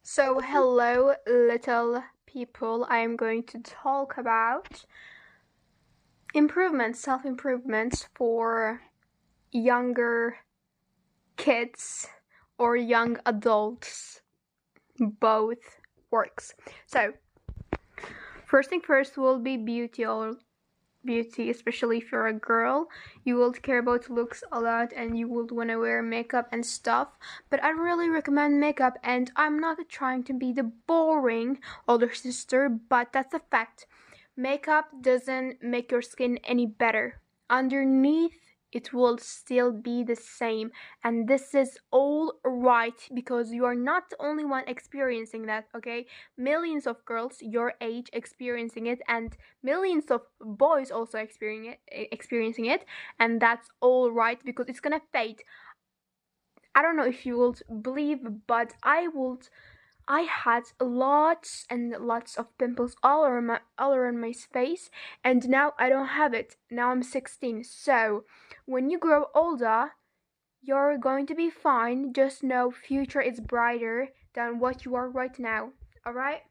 So, hello, little people. I am going to talk about improvements, self improvements for younger kids or young adults. Both works. So, first thing first will be beauty, especially if you're a girl. You will care about looks a lot and you would want to wear makeup and stuff. But I really recommend makeup, and I'm not trying to be the boring older sister, but that's a fact. Makeup doesn't make your skin any better. Underneath, it will still be the same, and this is all right because you are not the only one experiencing that. Okay, millions of girls your age experiencing it, and millions of boys also experiencing it, and that's all right because it's gonna fade. I don't know if you will believe, but I had lots and lots of pimples all around my face, and now I don't have it. Now I'm 16. So when you grow older, you're going to be fine. Just know future is brighter than what you are right now. All right?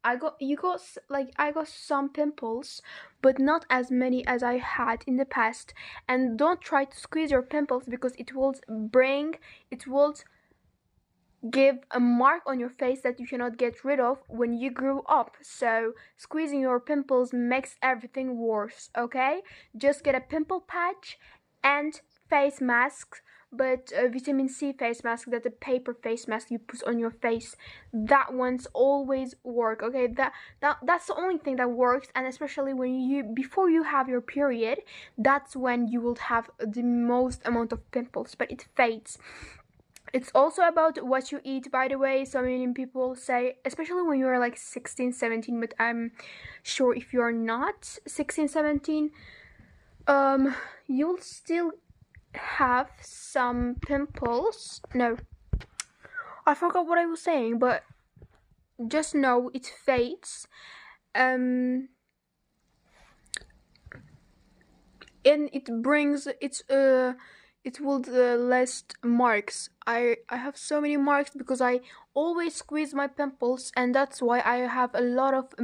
I got some pimples, but not as many as I had in the past. And don't try to squeeze your pimples because it will give a mark on your face that you cannot get rid of when you grew up. So squeezing your pimples makes everything worse, okay? Just get a pimple patch and face mask, but a vitamin C face mask, that a paper face mask you put on your face. That one's always work, okay? That's the only thing that works, and especially when you before you have your period, that's when you will have the most amount of pimples, but it fades. It's also about what you eat, by the way. So many people say, especially when you're like 16, 17, but I'm sure if you're not 16, 17, you'll still have some pimples. No, I forgot what I was saying, but just know it fades. And it will last marks. I have so many marks because I always squeeze my pimples, and that's why I have a lot of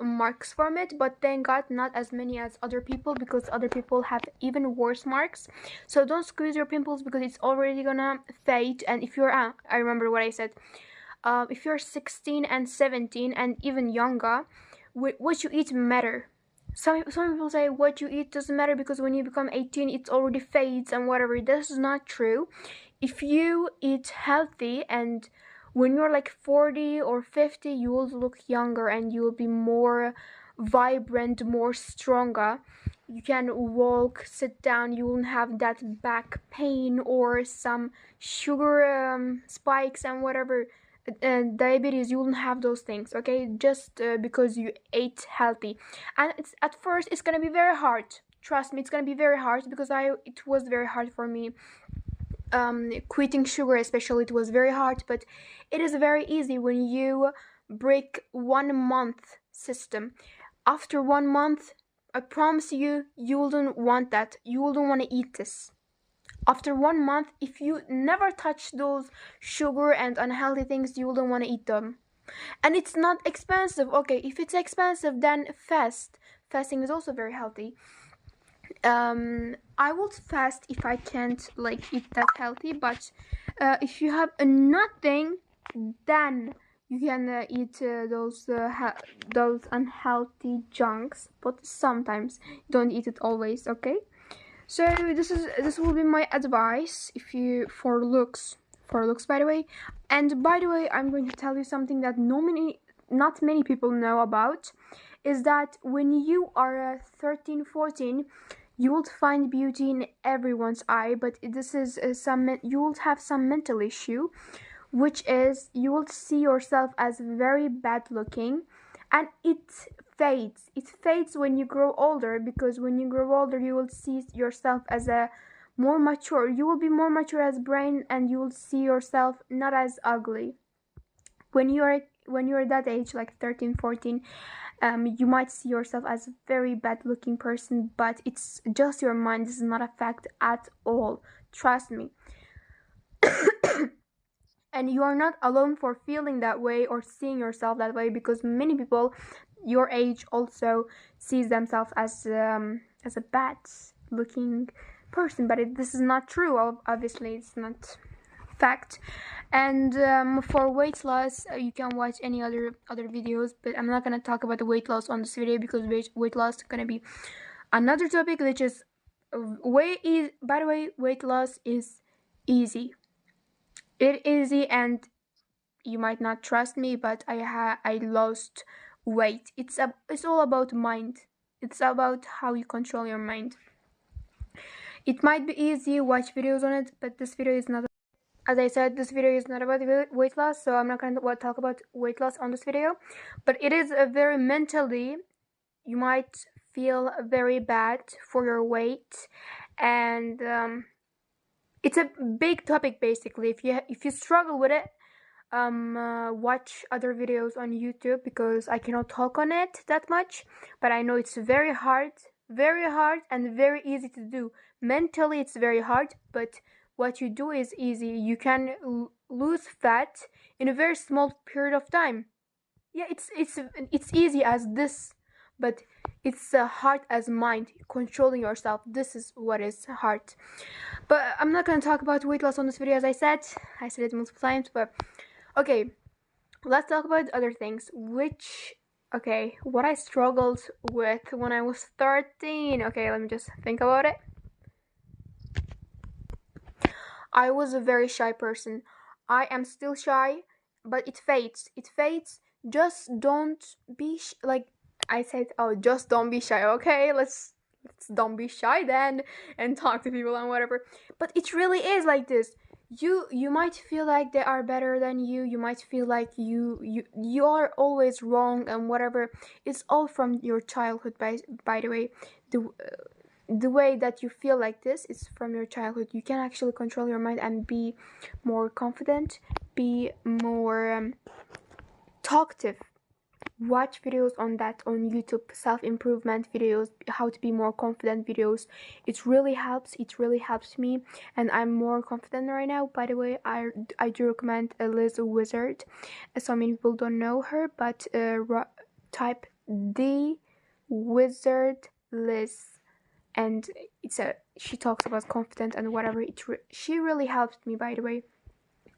marks from it. But thank God, not as many as other people, because other people have even worse marks. So don't squeeze your pimples because it's already gonna fade. And if you're I remember what I said. If you're 16 and 17 and even younger, what you eat matter. Some people say what you eat doesn't matter because when you become 18 it already fades and whatever. This is not true. If you eat healthy, and when you're like 40 or 50, you will look younger and you will be more vibrant, more stronger. You can walk, sit down, you won't have that back pain or some sugar spikes and whatever. Diabetes, you won't have those things, okay? Just because you ate healthy. And it's at first it's gonna be very hard. Trust me, it's gonna be very hard because it was very hard for me. Quitting sugar, especially, it was very hard, but it is very easy when you break 1 month system. After 1 month, I promise you, you wouldn't want that. You wouldn't want to eat this. After 1 month, if you never touch those sugar and unhealthy things, you wouldn't want to eat them. And it's not expensive. Okay, if it's expensive, then fast. Fasting is also very healthy. I would fast if I can't like eat that healthy, but if you have nothing, then you can eat those unhealthy junks, but sometimes don't eat it always, okay? So this will be my advice if you for looks, by the way. And by the way, I'm going to tell you something that not many people know about, is that when you are 13, 14, you will find beauty in everyone's eye, but this is you will have some mental issue, which is you will see yourself as very bad looking, and it fades when you grow older, because when you grow older you will see yourself as a more mature. You will be more mature as brain, and you will see yourself not as ugly. When you're that age, like 13, 14, you might see yourself as a very bad looking person, but it's just your mind. This is not a fact at all. Trust me. and you are not alone for feeling that way or seeing yourself that way, because many people your age also sees themselves as a bad looking person, but this is not true. Obviously it's not fact. And for weight loss, you can watch any other videos, but I'm not gonna talk about the weight loss on this video, because weight loss is gonna be another topic, which is by the way, weight loss is easy. It is easy, and you might not trust me, but I lost weight. It's all about mind. It's about how you control your mind. It might be easy, watch videos on it, but this video is not. As I said, this video is not about weight loss, so I'm not going to talk about weight loss on this video. But it is a very mentally, you might feel very bad for your weight, and it's a big topic basically. If you struggle with it, watch other videos on YouTube, because I cannot talk on it that much, but I know it's very hard and very easy to do. Mentally it's very hard, but what you do is easy. You can lose fat in a very small period of time. Yeah, it's easy as this, but it's hard as mind, controlling yourself. This is what is hard. But I'm not gonna talk about weight loss on this video. As I said it multiple times. But okay, let's talk about other things, what I struggled with when I was 13. Okay, let me just think about it. I was a very shy person. I am still shy, but it fades. Just don't be like I said. Oh, just don't be shy. Okay, let's don't be shy then, and talk to people and whatever. But it really is like this. You might feel like they are better than you. You might feel like you are always wrong and whatever. It's all from your childhood. By the way, the way that you feel like this is from your childhood. You can actually control your mind and be more confident, be more talkative. Watch videos on that on YouTube, self-improvement videos, how to be more confident videos. It really helps me, and I'm more confident right now. By the way, I do recommend Liz Wizard. So many people don't know her, but type The Wizard Liz, and she talks about confidence and whatever. She really helped me, by the way.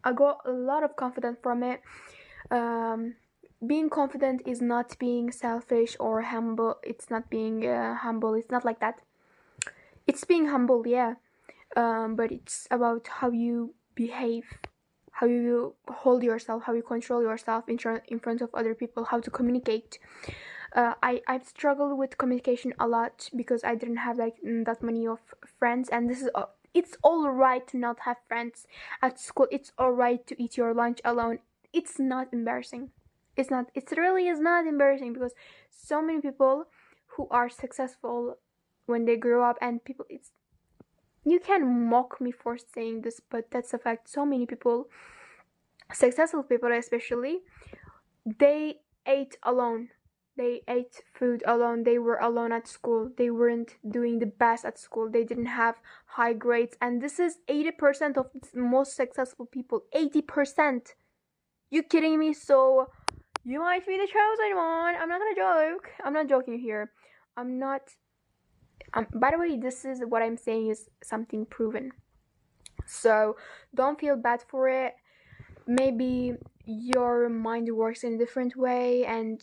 I got a lot of confidence from it. Being confident is not being selfish or humble. It's not being humble. It's not like that. It's being humble, yeah. But it's about how you behave, how you hold yourself, how you control yourself in front of other people, how to communicate. I've struggled with communication a lot, because I didn't have like that many of friends, and this is it's all right to not have friends at school. It's all right to eat your lunch alone. It's not embarrassing. It really is not embarrassing, because so many people who are successful when they grow up, and people, you can mock me for saying this, but that's a fact. So many people, successful people especially, they ate alone. They ate food alone. They were alone at school. They weren't doing the best at school. They didn't have high grades. And this is 80% of the most successful people. 80%. You kidding me? So you might be the chosen one. I'm not gonna joke. I'm not joking here. I'm not. By the way, this is what I'm saying is something proven. So don't feel bad for it. Maybe your mind works in a different way, and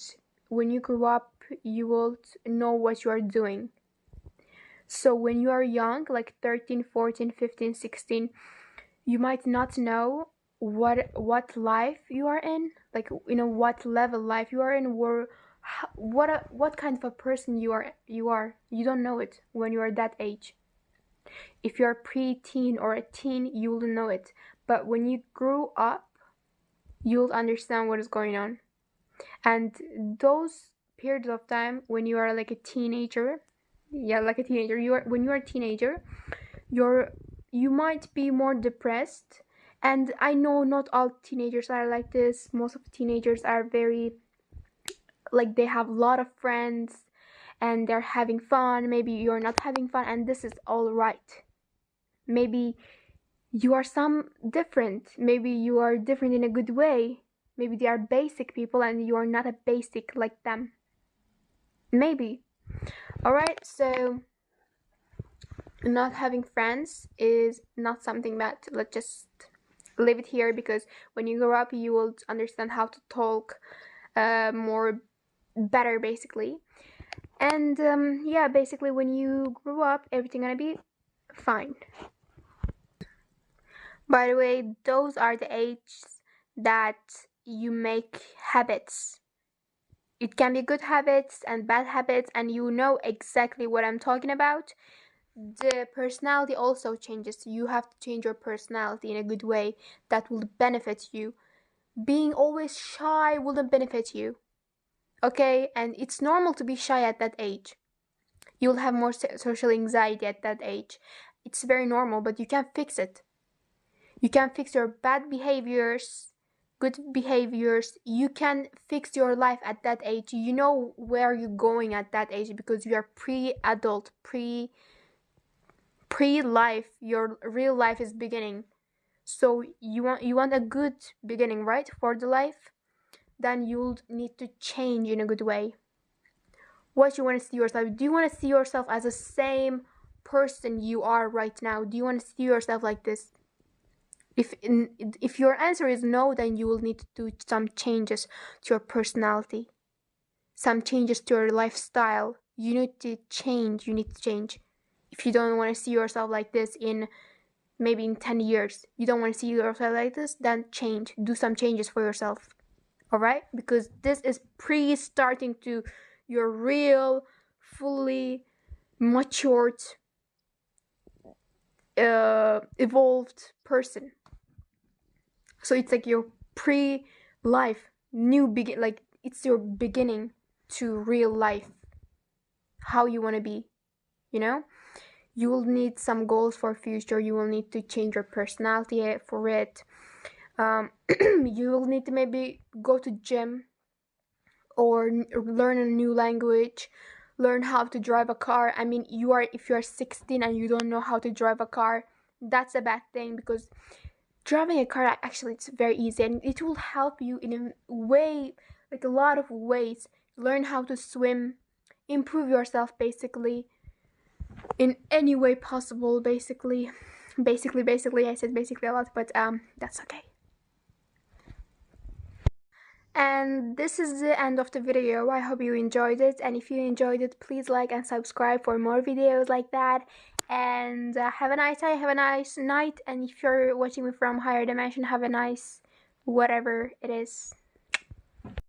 when you grow up, you will know what you are doing. So when you are young, like 13, 14, 15, 16, you might not know what life you are in, like what level life you are in, or what kind of a person you are. You don't know it when you are that age. If you're pre-teen or a teen, you will know it, but when you grow up, you'll understand what is going on. And those periods of time when you are like a teenager, when you are a teenager, you might be more depressed. And I know not all teenagers are like this. Most of teenagers are very, like, they have a lot of friends and they're having fun. Maybe you're not having fun, and this is all right. Maybe You are some different. Maybe you are different in a good way. Maybe they are basic people and you are not a basic like them. Maybe. Alright, so not having friends is not something bad. Let's just leave it here, because when you grow up you will understand how to talk more better, basically. And yeah, basically when you grow up everything gonna be fine. By the way, those are the ages that you make habits. It can be good habits and bad habits, and you know exactly what I'm talking about. The personality also changes. You have to change your personality in a good way that will benefit you. Being always shy wouldn't benefit you. Okay? And it's normal to be shy at that age. You'll have more social anxiety at that age. It's very normal, but you can fix it. You can fix your bad behaviors, good behaviors. You can fix your life at that age. You know where you're going at that age because you are pre-adult, pre-life. Your real life is beginning. So you want a good beginning, right, for the life? Then you'll need to change in a good way. What you want to see yourself? Do you want to see yourself as the same person you are right now? Do you want to see yourself like this? If your answer is no, then you will need to do some changes to your personality, some changes to your lifestyle. You need to change. If you don't want to see yourself like this in maybe in 10 years, you don't want to see yourself like this, then change. Do some changes for yourself. Alright? Because this is starting to your real, fully matured, evolved person. So it's like your pre-life, like it's your beginning to real life, how you want to be, you know? You will need some goals for future. You will need to change your personality for it. You will need to maybe go to gym or learn a new language, learn how to drive a car. I mean, if you are 16 and you don't know how to drive a car, that's a bad thing, because driving a car, actually, it's very easy and it will help you in a way, like a lot of ways. Learn how to swim, improve yourself, basically, in any way possible. Basically, I said basically a lot, but that's okay. And this is the end of the video. I hope you enjoyed it, and if you enjoyed it, please like and subscribe for more videos like that. And have a nice day, have a nice night, and if you're watching me from higher dimension, have a nice whatever it is.